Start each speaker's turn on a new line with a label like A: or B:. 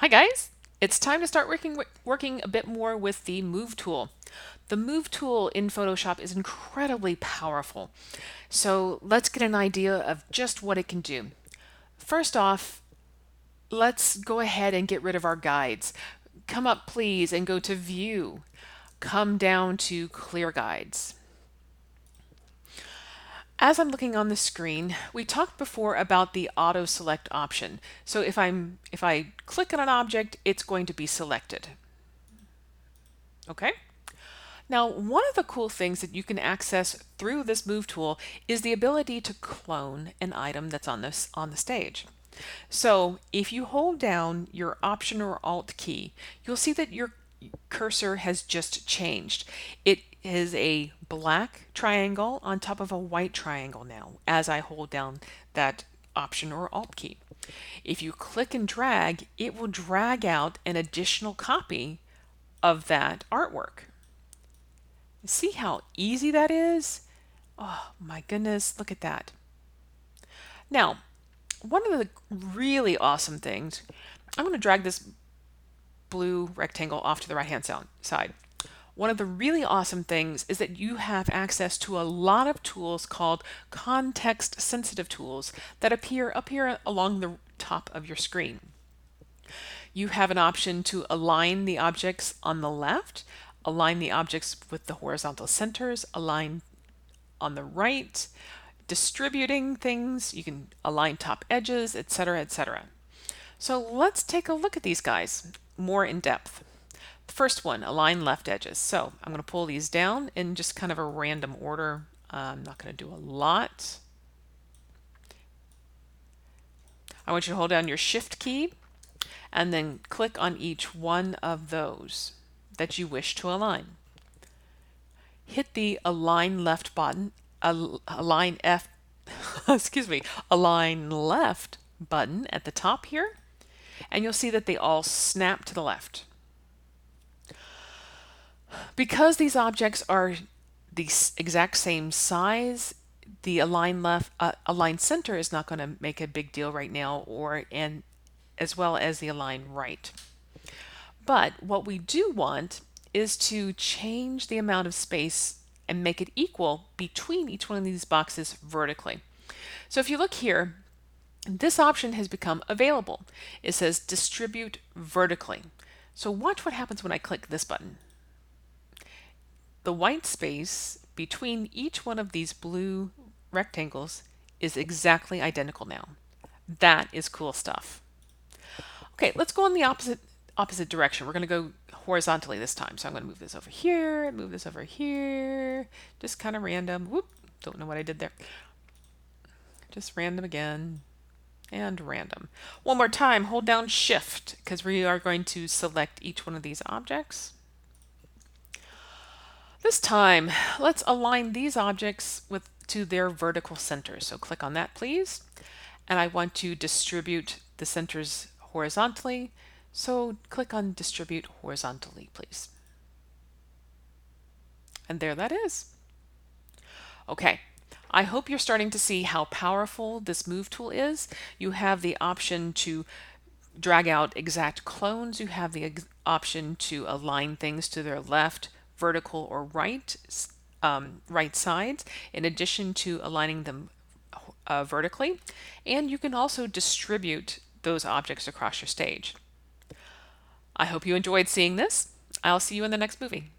A: Hi guys! It's time to start working a bit more with the Move tool. The Move tool in Photoshop is incredibly powerful. So let's get an idea of just what it can do. First off, let's go ahead and get rid of our guides. Come up please and go to View. Come down to Clear Guides. As I'm looking on the screen, we talked before about the auto select option. So if I click on an object, it's going to be selected. Okay? Now, one of the cool things that you can access through this Move tool is the ability to clone an item that's on the stage. So if you hold down your Option or Alt key, you'll see that your cursor has just changed. It is a black triangle on top of a white triangle now as I hold down that Option or Alt key. If you click and drag, it will drag out an additional copy of that artwork. See how easy that is? Oh my goodness, look at that. Now, one of the really awesome things, I'm going to drag this blue rectangle off to the right hand side. One of the really awesome things is that you have access to a lot of tools called context sensitive tools that appear up here along the top of your screen. You have an option to align the objects on the left, align the objects with the horizontal centers, align on the right, distributing things, you can align top edges, etc., etc. So let's take a look at these guys more in depth. The first one, align left edges. So I'm going to pull these down in just kind of a random order. I'm not going to do a lot. I want you to hold down your Shift key and then click on each one of those that you wish to align. Hit the Align Left button, Align F, excuse me, Align Left button at the top here, and you'll see that they all snap to the left. Because these objects are the exact same size, the align center is not going to make a big deal right now, and as well as the align right. But what we do want is to change the amount of space and make it equal between each one of these boxes vertically. So if you look here, this option has become available. It says distribute vertically. So watch what happens when I click this button. The white space between each one of these blue rectangles is exactly identical now. That is cool stuff. Okay, let's go in the opposite direction. We're going to go horizontally this time. So I'm going to move this over here, move this over here, just kind of random. Whoop, don't know what I did there. Just random again and random. One more time, hold down Shift because we are going to select each one of these objects. This time, let's align these objects to their vertical centers. So click on that, please. And I want to distribute the centers horizontally. So click on Distribute Horizontally, please. And there that is. Okay, I hope you're starting to see how powerful this Move tool is. You have the option to drag out exact clones. You have the option to align things to their left, vertical, or right sides, in addition to aligning them vertically. And you can also distribute those objects across your stage. I hope you enjoyed seeing this. I'll see you in the next movie.